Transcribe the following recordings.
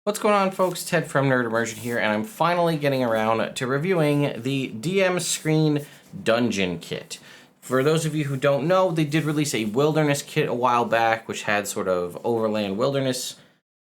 What's going on, folks? Ted from Immersion here, and I'm finally getting around to reviewing the DM Screen Dungeon Kit. For those of you who don't know, they did release a wilderness kit a while back, which had sort of overland wilderness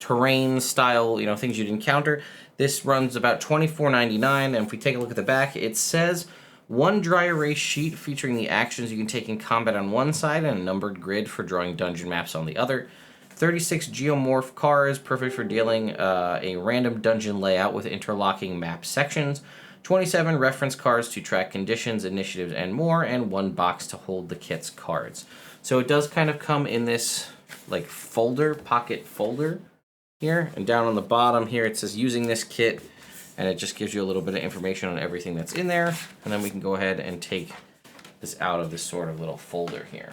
terrain style, things you'd encounter. This runs about $24.99, and if we take a look at the back, it says one dry erase sheet featuring the actions you can take in combat on one side and a numbered grid for drawing dungeon maps on the other. 36 geomorph cards, perfect for dealing a random dungeon layout with interlocking map sections. 27 reference cards to track conditions, initiatives, and more, and one box to hold the kit's cards. So it does kind of come in this like pocket folder here, and down on the bottom here it says using this kit, and it just gives you a little bit of information on everything that's in there, and then we can go ahead and take this out of this sort of little folder here.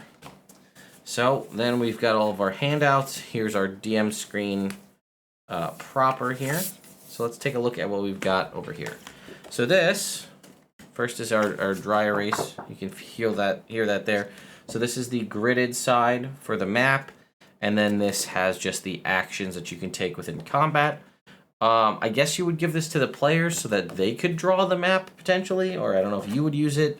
So then we've got all of our handouts. Here's our DM screen proper here. So let's take a look at what we've got over here. So this, first is our dry erase. You can hear that there. So this is the gridded side for the map. And then this has just the actions that you can take within combat. I guess you would give this to the players so that they could draw the map potentially, or I don't know if you would use it.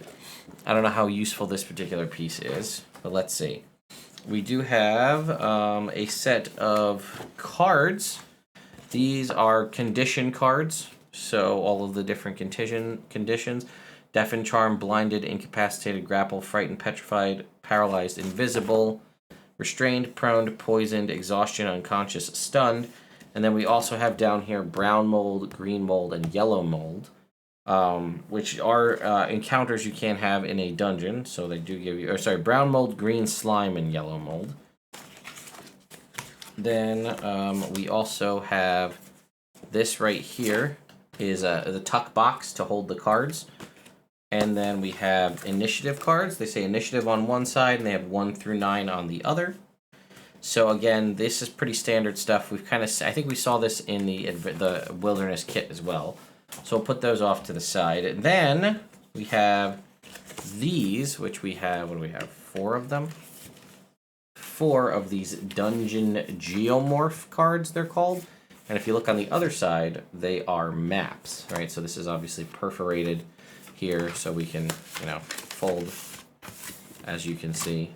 I don't know how useful this particular piece is, but let's see. We do have a set of cards. These are condition cards, so all of the different conditions. Deafened, charmed, blinded, incapacitated, grappled, frightened, petrified, paralyzed, invisible, restrained, prone, poisoned, exhaustion, unconscious, stunned. And then we also have down here brown mold, green mold, and yellow mold. Which are encounters you can't have in a dungeon. So they do give you, brown mold, green slime, and yellow mold. Then we also have this right here is the tuck box to hold the cards. And then we have initiative cards. They say initiative on one side, and they have 1 through 9 on the other. So again, this is pretty standard stuff. I think we saw this in the wilderness kit as well. So we'll put those off to the side. And then we have these, which we have, what do we have? 4 of them? 4 of these dungeon geomorph cards, they're called. And if you look on the other side, they are maps, right? So this is obviously perforated here, so we can, fold, as you can see.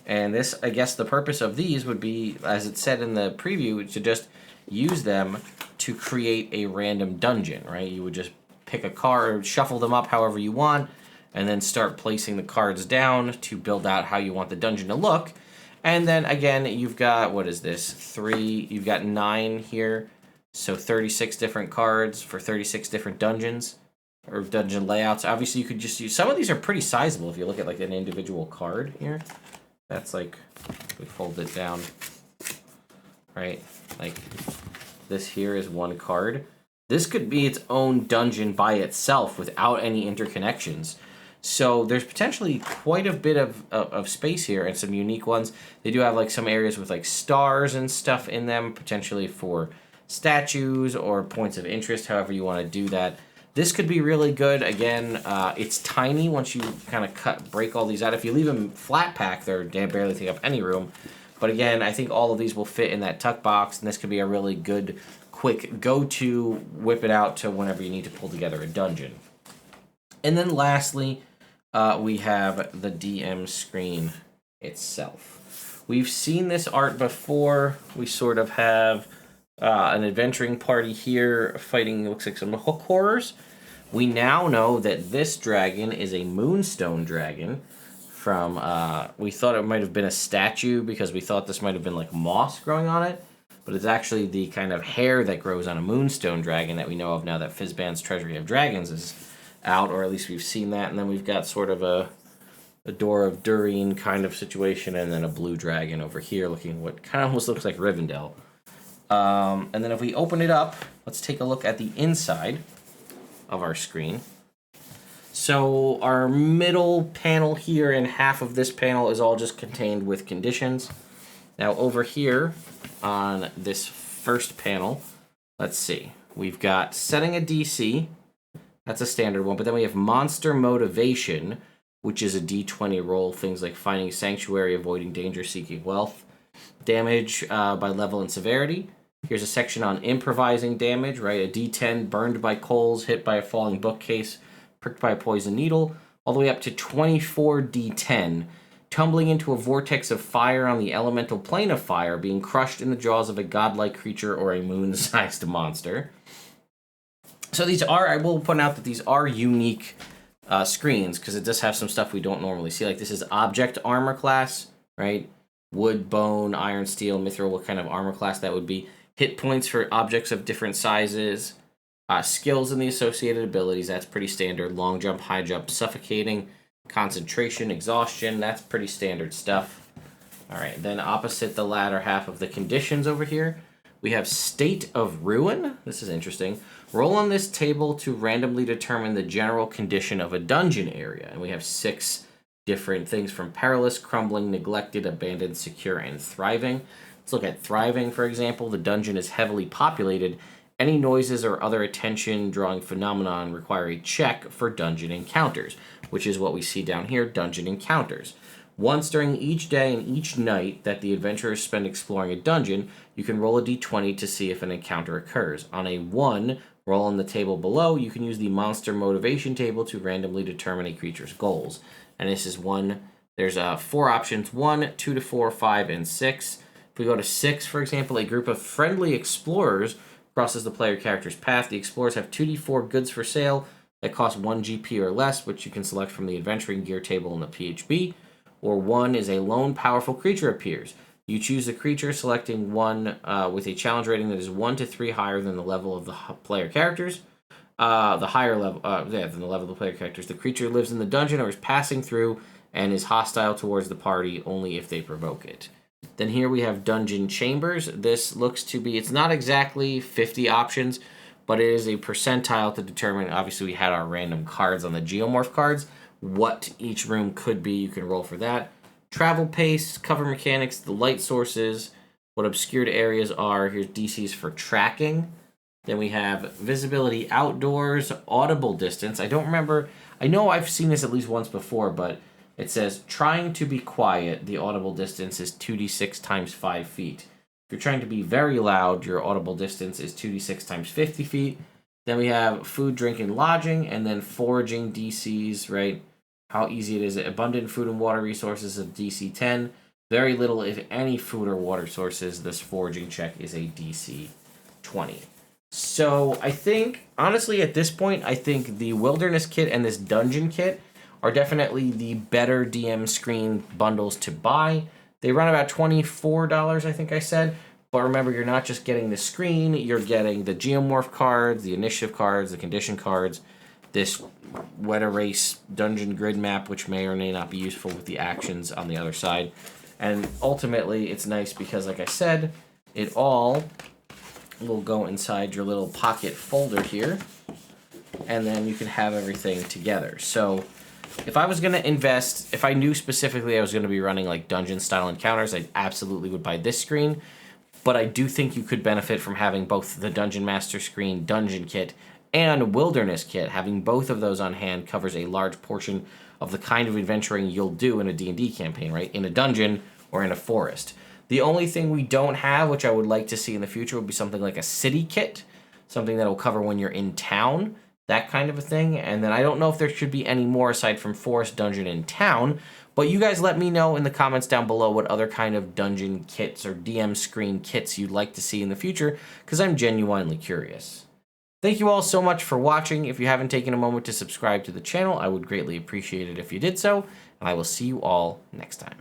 And this, I guess the purpose of these would be, as it said in the preview, to just use them to create a random dungeon, right? You would just pick a card, shuffle them up however you want, and then start placing the cards down to build out how you want the dungeon to look. And then again, you've got, what is this? You've got 9 here, so 36 different cards for 36 different dungeons, or dungeon layouts. Obviously, you could just use, some of these are pretty sizable if you look at like an individual card here. That's like, we fold it down, right? Like, this here is 1 card. This could be its own dungeon by itself without any interconnections. So there's potentially quite a bit of space here and some unique ones. They do have like some areas with like stars and stuff in them, potentially for statues or points of interest, however you want to do that. This could be really good. Again, it's tiny once you kind of break all these out. If you leave them flat pack, they barely take up any room. But again, I think all of these will fit in that tuck box, and this could be a really good, quick go-to, whip it out to whenever you need to pull together a dungeon. And then lastly, we have the DM screen itself. We've seen this art before. We sort of have an adventuring party here fighting, looks like some hook horrors. We now know that this dragon is a moonstone dragon. We thought it might have been a statue because we thought this might have been like moss growing on it, but it's actually the kind of hair that grows on a moonstone dragon that we know of now that Fizban's Treasury of Dragons is out, or at least we've seen that. And then we've got sort of a Door of Durin kind of situation, and then a blue dragon over here looking what kind of almost looks like Rivendell. And then if we open it up, let's take a look at the inside of our screen. So our middle panel here and half of this panel is all just contained with conditions. Now over here on this first panel, let's see. We've got setting a DC. That's a standard one. But then we have monster motivation, which is a D20 roll. Things like finding sanctuary, avoiding danger, seeking wealth. Damage by level and severity. Here's a section on improvising damage, right? A D10 burned by coals, hit by a falling bookcase, pricked by a poison needle, all the way up to 24 D10, tumbling into a vortex of fire on the elemental plane of fire, being crushed in the jaws of a godlike creature or a moon-sized monster. So these are, I will point out that these are unique screens, because it does have some stuff we don't normally see. Like this is object armor class, right? Wood, bone, iron, steel, mithril, what kind of armor class that would be. Hit points for objects of different sizes. Skills and the associated abilities, that's pretty standard. Long jump, high jump, suffocating, concentration, exhaustion, that's pretty standard stuff. All right, then opposite the latter half of the conditions over here, we have State of Ruin. This is interesting. Roll on this table to randomly determine the general condition of a dungeon area. And we have 6 different things from perilous, crumbling, neglected, abandoned, secure, and thriving. Let's look at thriving, for example. The dungeon is heavily populated. Any noises or other attention-drawing phenomenon require a check for dungeon encounters, which is what we see down here, dungeon encounters. Once during each day and each night that the adventurers spend exploring a dungeon, you can roll a d20 to see if an encounter occurs. On a 1, roll on the table below, you can use the monster motivation table to randomly determine a creature's goals. And this is one, there's 4 options, 1, 2 to 4, 5, and 6. If we go to 6, for example, a group of friendly explorers crosses the player character's path. The explorers have 2d4 goods for sale that cost 1 GP or less, which you can select from the adventuring gear table in the PHB. Or 1 is a lone powerful creature appears. You choose the creature, selecting one with a challenge rating that is 1 to 3 higher than the level of the player characters. The higher level, than the level of the player characters. The creature lives in the dungeon or is passing through and is hostile towards the party only if they provoke it. Then here we have Dungeon Chambers. This looks to be, it's not exactly 50 options, but it is a percentile to determine, obviously we had our random cards on the geomorph cards, what each room could be. You can roll for that. Travel pace, cover mechanics, the light sources, what obscured areas are. Here's DCs for tracking. Then we have visibility outdoors, audible distance. I don't remember, I know I've seen this at least once before, but it says trying to be quiet, the audible distance is 2d6 times 5 feet. If you're trying to be very loud, your audible distance is 2d6 times 50 feet. Then we have food, drink, and lodging, and then foraging DCs, right? How easy it is. Abundant food and water resources of DC 10. Very little, if any, food or water sources. This foraging check is a DC 20. So I think, honestly, at this point, I think the Wilderness Kit and this Dungeon Kit are definitely the better DM screen bundles to buy. They run about $24, I think I said. But remember, you're not just getting the screen, you're getting the geomorph cards, the initiative cards, the condition cards, this Wet Erase dungeon grid map, which may or may not be useful with the actions on the other side. And ultimately, it's nice because, like I said, it all will go inside your little pocket folder here, and then you can have everything together. So if I was going to invest, if I knew specifically I was going to be running like dungeon style encounters, I absolutely would buy this screen. But I do think you could benefit from having both the Dungeon Master screen, Dungeon Kit, and Wilderness Kit. Having both of those on hand covers a large portion of the kind of adventuring you'll do in a D&D campaign, right? In a dungeon or in a forest. The only thing we don't have, which I would like to see in the future, would be something like a city kit, something that will cover when you're in town, that kind of a thing. And then I don't know if there should be any more aside from forest, dungeon, and town, but you guys let me know in the comments down below what other kind of dungeon kits or DM screen kits you'd like to see in the future, because I'm genuinely curious. Thank you all so much for watching. If you haven't taken a moment to subscribe to the channel, I would greatly appreciate it if you did so, and I will see you all next time.